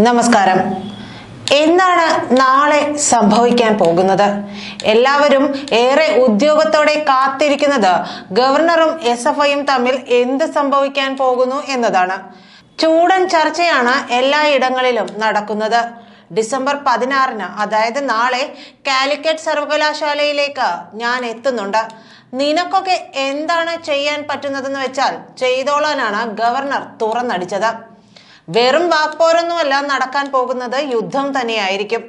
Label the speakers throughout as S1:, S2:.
S1: നമസ്കാരം. എന്താണ് നാളെ സംഭവിക്കാൻ പോകുന്നത്? എല്ലാവരും ഏറെ ഉദ്യോഗത്തോടെ കാത്തിരിക്കുന്നത് ഗവർണറും SFIയും തമ്മിൽ എന്ത് സംഭവിക്കാൻ പോകുന്നു എന്നതാണ്. ചൂടൻ ചർച്ചയാണ് എല്ലായിടങ്ങളിലും നടക്കുന്നത്. ഡിസംബർ 16-ന്, അതായത് നാളെ, കാലിക്കറ്റ് സർവകലാശാലയിലേക്ക് ഞാൻ എത്തുന്നുണ്ട്. നിനക്കൊക്കെ എന്താണ് ചെയ്യാൻ പറ്റുന്നതെന്ന് വെച്ചാൽ ചെയ്തോളാനാണ് ഗവർണർ തുറന്നടിച്ചത്. വെറും വാക്പോരൊന്നുമല്ല നടക്കാൻ പോകുന്നത്, യുദ്ധം തന്നെയായിരിക്കും.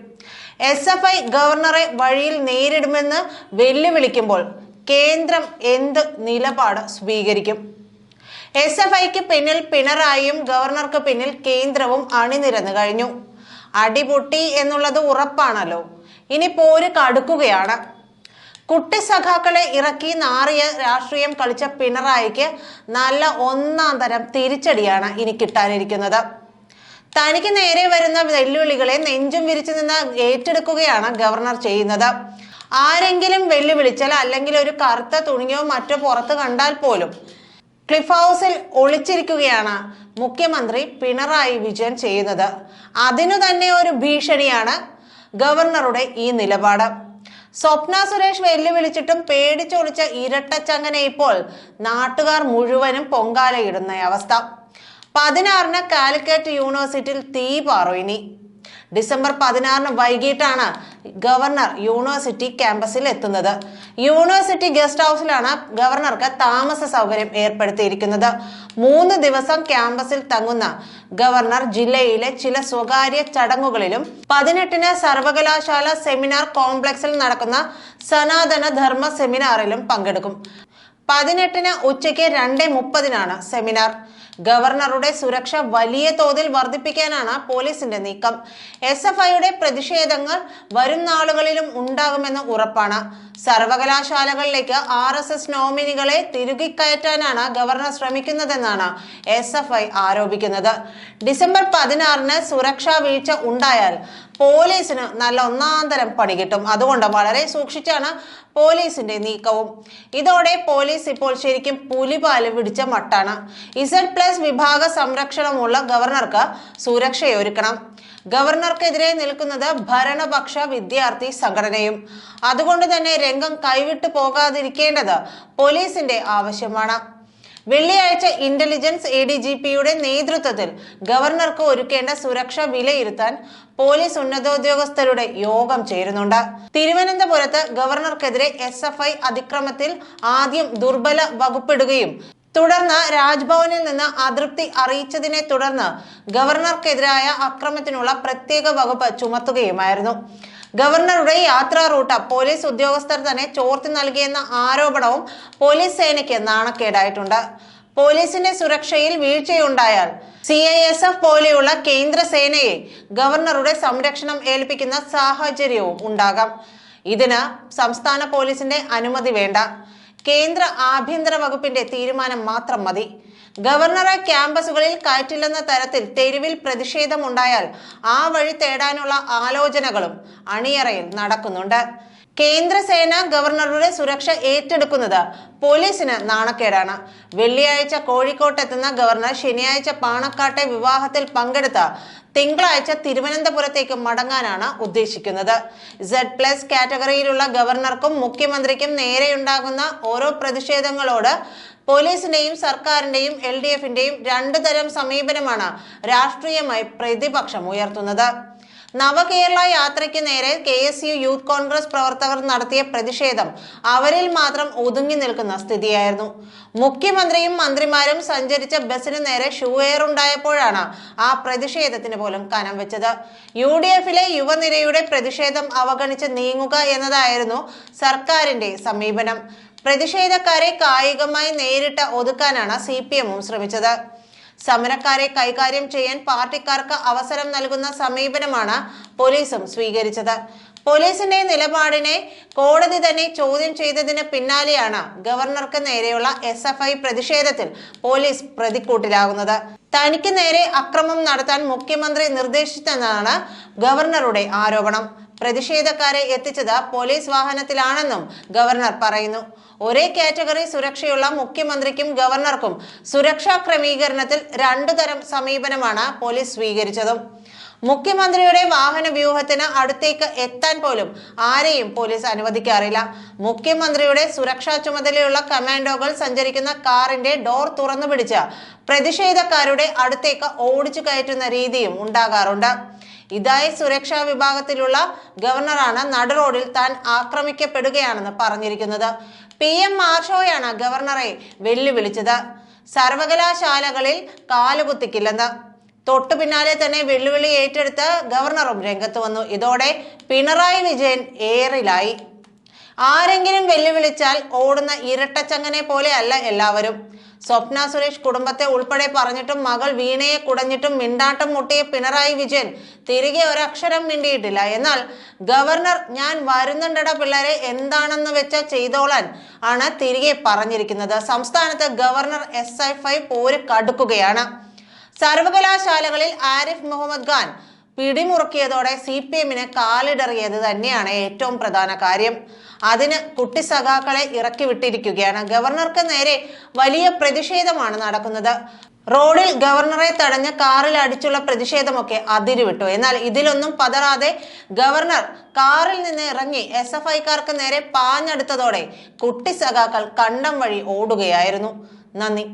S1: SFI ഗവർണറെ വഴിയിൽ നേരിടുമെന്ന് വെല്ലുവിളിക്കുമ്പോൾ കേന്ദ്രം എന്ത് നിലപാട് സ്വീകരിക്കും? SFIക്ക് പിന്നിൽ പിണറായിയും ഗവർണർക്ക് പിന്നിൽ കേന്ദ്രവും അണിനിരന്നു കഴിഞ്ഞു. അടിപൊട്ടി എന്നുള്ളത് ഉറപ്പാണല്ലോ. ഇനി പോര് കടുക്കുകയാണ്. കുട്ടി സഖാക്കളെ ഇറക്കി നാറിയ രാഷ്ട്രീയം കളിച്ച പിണറായിക്ക് നല്ല ഒന്നാം തരം തിരിച്ചടിയാണ് ഇനി കിട്ടാനിരിക്കുന്നത്. തനിക്ക് നേരെ വരുന്ന വെല്ലുവിളികളെ നെഞ്ചും വിരിച്ചു നിന്ന് ഏറ്റെടുക്കുകയാണ് ഗവർണർ ചെയ്യുന്നത്. ആരെങ്കിലും വെല്ലുവിളിച്ചാൽ, അല്ലെങ്കിൽ ഒരു കറുത്ത തുണിയോ മറ്റോ പുറത്ത് കണ്ടാൽ പോലും ക്ലിഫ് ഹൗസിൽ ഒളിച്ചിരിക്കുകയാണ് മുഖ്യമന്ത്രി പിണറായി വിജയൻ ചെയ്യുന്നത്. അതിനു തന്നെ ഒരു ഭീഷണിയാണ് ഗവർണറുടെ ഈ നിലപാട്. സ്വപ്ന സുരേഷ് വെല്ലുവിളിച്ചിട്ടും പേടിച്ചൊളിച്ച ഇരട്ടച്ചങ്ങനെ ഇപ്പോൾ നാട്ടുകാർ മുഴുവനും പൊങ്കാലയിടുന്ന അവസ്ഥ. 16-ന് കാലിക്കറ്റ് യൂണിവേഴ്സിറ്റിയിൽ തീ പാറും. ഇനി ഡിസംബർ 16-ന് വൈകിട്ടാണ് ഗവർണർ യൂണിവേഴ്സിറ്റി ക്യാമ്പസിൽ എത്തുന്നത്. യൂണിവേഴ്സിറ്റി ഗസ്റ്റ് ഹൗസിലാണ് ഗവർണർക്ക് താമസ സൗകര്യം ഏർപ്പെടുത്തിയിരിക്കുന്നത്. 3 ദിവസം ക്യാമ്പസിൽ തങ്ങുന്ന ഗവർണർ ജില്ലയിലെ ചില സ്വകാര്യ ചടങ്ങുകളിലും 18-ന് സർവകലാശാല സെമിനാർ കോംപ്ലക്സിൽ നടക്കുന്ന സനാതന ധർമ്മ സെമിനാറിലും പങ്കെടുക്കും. 18-ന് ഉച്ചയ്ക്ക് 2:30-നാണ് സെമിനാർ. ഗവർണറുടെ സുരക്ഷ വലിയ തോതിൽ വർദ്ധിപ്പിക്കാനാണ് പോലീസിന്റെ നീക്കം. SFIയുടെ പ്രതിഷേധങ്ങൾ വരും നാളുകളിലും ഉണ്ടാകുമെന്ന് ഉറപ്പാണ്. സർവകലാശാലകളിലേക്ക് RSS നോമിനികളെ തിരുകി കയറ്റാനാണ് ഗവർണർ ശ്രമിക്കുന്നതെന്നാണ് SFI ആരോപിക്കുന്നത്. ഡിസംബർ 16-ന് സുരക്ഷാ വീഴ്ച ഉണ്ടായാൽ പോലീസിന് നല്ല ഒന്നാന്തരം പണി കിട്ടും. അതുകൊണ്ട് വളരെ സൂക്ഷിച്ചാണ് പോലീസിന്റെ നീക്കവും. ഇതോടെ പോലീസ് ഇപ്പോൾ ശരിക്കും പുലിപാല് പിടിച്ച മട്ടാണ്. Z+ വിഭാഗ സംരക്ഷണമുള്ള ഗവർണർക്ക് സുരക്ഷയൊരുക്കണം. ഗവർണർക്കെതിരെ നിൽക്കുന്നത് ഭരണപക്ഷ വിദ്യാർത്ഥി സംഘടനയും. അതുകൊണ്ട് തന്നെ രംഗം കൈവിട്ടു പോകാതിരിക്കേണ്ടത് പോലീസിന്റെ ആവശ്യമാണ്. വെള്ളിയാഴ്ച ഇന്റലിജൻസ് ADGPയുടെ നേതൃത്വത്തിൽ ഗവർണർക്ക് ഒരുക്കേണ്ട സുരക്ഷ വിലയിരുത്താൻ പോലീസ് ഉന്നതോദ്യോഗസ്ഥരുടെ യോഗം ചേരുന്നുണ്ട്. തിരുവനന്തപുരത്ത് ഗവർണർക്കെതിരെ SFI അതിക്രമത്തിൽ ആദ്യം ദുർബല വകുപ്പിടുകയും തുടർന്ന് രാജ്ഭവനിൽ നിന്ന് അതൃപ്തി അറിയിച്ചതിനെ തുടർന്ന് ഗവർണർക്കെതിരായ അക്രമത്തിനുള്ള പ്രത്യേക വകുപ്പ് ചുമത്തുകയുമായിരുന്നു. ഗവർണറുടെ യാത്രാ റൂട്ട് പോലീസ് ഉദ്യോഗസ്ഥർ തന്നെ ചോർത്തി നൽകിയെന്ന ആരോപണവും പോലീസ് സേനയ്ക്ക് നാണക്കേടായിട്ടുണ്ട്. പോലീസിന്റെ സുരക്ഷയിൽ വീഴ്ചയുണ്ടായാൽ CISF പോലെയുള്ള കേന്ദ്ര സേനയെ ഗവർണറുടെ സംരക്ഷണം ഏൽപ്പിക്കുന്ന സാഹചര്യവും ഉണ്ടാകാം. ഇതിന് സംസ്ഥാന പോലീസിന്റെ അനുമതി വേണ്ട. കേന്ദ്ര ആഭ്യന്തര വകുപ്പിന്റെ തീരുമാനം മാത്രം മതി. ഗവർണറെ ക്യാമ്പസുകളിൽ കയറ്റില്ലെന്ന തരത്തിൽ തെരുവിൽ പ്രതിഷേധമുണ്ടായാൽ ആ വഴി തേടാനുള്ള ആലോചനകളും അണിയറയിൽ നടക്കുന്നുണ്ട്. കേന്ദ്രസേന ഗവർണറുടെ സുരക്ഷ ഏറ്റെടുക്കുന്നത് പോലീസിന് നാണക്കേടാണ്. വെള്ളിയാഴ്ച കോഴിക്കോട്ടെത്തുന്ന ഗവർണർ ശനിയാഴ്ച പാണക്കാട്ടെ വിവാഹത്തിൽ പങ്കെടുത്ത തിങ്കളാഴ്ച തിരുവനന്തപുരത്തേക്ക് മടങ്ങാനാണ് ഉദ്ദേശിക്കുന്നത്. Z+ കാറ്റഗറിയിലുള്ള ഗവർണർക്കും മുഖ്യമന്ത്രിക്കും നേരെയുണ്ടാകുന്ന ഓരോ പ്രതിഷേധങ്ങളോട് പോലീസിന്റെയും സർക്കാരിന്റെയും LDFന്റെയും 2 തരം സമീപനമാണ് രാഷ്ട്രീയമായി പ്രതിപക്ഷം ഉയർത്തുന്നത്. നവകേരള യാത്രയ്ക്ക് നേരെ KSU യൂത്ത് കോൺഗ്രസ് പ്രവർത്തകർ നടത്തിയ പ്രതിഷേധം അവരിൽ മാത്രം ഒതുങ്ങി നിൽക്കുന്ന സ്ഥിതിയായിരുന്നു. മുഖ്യമന്ത്രിയും മന്ത്രിമാരും സഞ്ചരിച്ച ബസിന് നേരെ ഷൂഎയർ ഉണ്ടായപ്പോഴാണ് ആ പ്രതിഷേധത്തിന് പോലും കനം വെച്ചത്. UDFലെ യുവനിരയുടെ പ്രതിഷേധം അവഗണിച്ച് നീങ്ങുക എന്നതായിരുന്നു സർക്കാരിന്റെ സമീപനം. പ്രതിഷേധക്കാരെ കായികമായി നേരിട്ട് ഒതുക്കാനാണ് CPMഉം ശ്രമിച്ചത്. സമരക്കാരെ കൈകാര്യം ചെയ്യാൻ പാർട്ടിക്കാർക്ക് അവസരം നൽകുന്ന സമീപനമാണ് പോലീസും സ്വീകരിച്ചത്. പോലീസിന്റെ നിലപാടിനെ കോടതി തന്നെ ചോദ്യം ചെയ്തതിന് പിന്നാലെയാണ് ഗവർണർക്ക് നേരെയുള്ള SFI പ്രതിഷേധത്തിൽ പോലീസ് പ്രതിക്കൂട്ടിലാകുന്നത്. തനിക്ക് നേരെ അക്രമം നടത്താൻ മുഖ്യമന്ത്രി നിർദ്ദേശിച്ചെന്നാണ് ഗവർണറുടെ ആരോപണം. പ്രതിഷേധക്കാരെ എത്തിച്ചത് പോലീസ് വാഹനത്തിലാണെന്നും ഗവർണർ പറയുന്നു. ഒരേ കാറ്റഗറി സുരക്ഷയുള്ള മുഖ്യമന്ത്രിക്കും ഗവർണർക്കും സുരക്ഷാ ക്രമീകരണത്തിൽ 2 തരം സമീപനമാണ് പോലീസ് സ്വീകരിച്ചതും. മുഖ്യമന്ത്രിയുടെ വാഹന വ്യൂഹത്തിന് അടുത്തേക്ക് എത്താൻ പോലും ആരെയും പോലീസ് അനുവദിക്കാറില്ല. മുഖ്യമന്ത്രിയുടെ സുരക്ഷാ ചുമതലയുള്ള കമാൻഡോകൾ സഞ്ചരിക്കുന്ന കാറിന്റെ ഡോർ തുറന്നു പിടിച്ച് പ്രതിഷേധക്കാരുടെ അടുത്തേക്ക് ഓടിച്ചു കയറ്റുന്ന രീതിയും ഉണ്ടാകാറുണ്ട്. ഇതായി സുരക്ഷാ വിഭാഗത്തിലുള്ള ഗവർണറാണ് നടുറോഡിൽ താൻ ആക്രമിക്കപ്പെടുകയാണെന്ന് പറഞ്ഞിരിക്കുന്നത്. PM മാർഷോയാണ് ഗവർണറെ വെല്ലുവിളിച്ചത്. സർവകലാശാലകളിൽ കാലുകുത്തിക്കില്ലെന്ന്. തൊട്ടു പിന്നാലെ തന്നെ വെല്ലുവിളി ഏറ്റെടുത്ത് ഗവർണറും രംഗത്ത് വന്നു. ഇതോടെ പിണറായി വിജയൻ ഏറിലായി. ആരെങ്കിലും വെല്ലുവിളിച്ചാൽ ഓടുന്ന ഇരട്ടച്ചങ്ങനെ പോലെ അല്ല എല്ലാവരും. സ്വപ്ന സുരേഷ് കുടുംബത്തെ ഉൾപ്പെടെ പറഞ്ഞിട്ടും മകൾ വീണയെ കുടഞ്ഞിട്ടും മിണ്ടാട്ടം മുട്ടിയ പിണറായി വിജയൻ തിരികെ ഒരക്ഷരം മിണ്ടിയിട്ടില്ല. എന്നാൽ ഗവർണർ ഞാൻ വരുന്നുണ്ടട പിള്ളേരെ, എന്താണെന്ന് വെച്ച ചെയ്തോളാൻ ആണ് തിരികെ പറഞ്ഞിരിക്കുന്നത്. സംസ്ഥാനത്ത് ഗവർണർ SI5 പോര് കടുക്കുകയാണ്. സർവകലാശാലകളിൽ ആരിഫ് മുഹമ്മദ് ഖാൻ പിടിമുറുക്കിയതോടെ CPM-ന് കാലിടറിയത് തന്നെയാണ് ഏറ്റവും പ്രധാന കാര്യം. അതിന് കുട്ടി സഖാക്കളെ ഇറക്കി വിട്ടിരിക്കുകയാണ്. ഗവർണർക്ക് നേരെ വലിയ പ്രതിഷേധമാണ് നടക്കുന്നത്. റോഡിൽ ഗവർണറെ തടഞ്ഞ് കാറിൽ അടിച്ചുള്ള പ്രതിഷേധമൊക്കെ അതിരുവിട്ടു. എന്നാൽ ഇതിലൊന്നും പതറാതെ ഗവർണർ കാറിൽ നിന്ന് ഇറങ്ങി SFI-ക്കാർക്ക് നേരെ പാഞ്ഞെടുത്തതോടെ കുട്ടി സഖാക്കൾ കണ്ടം വഴി ഓടുകയായിരുന്നു. നന്ദി.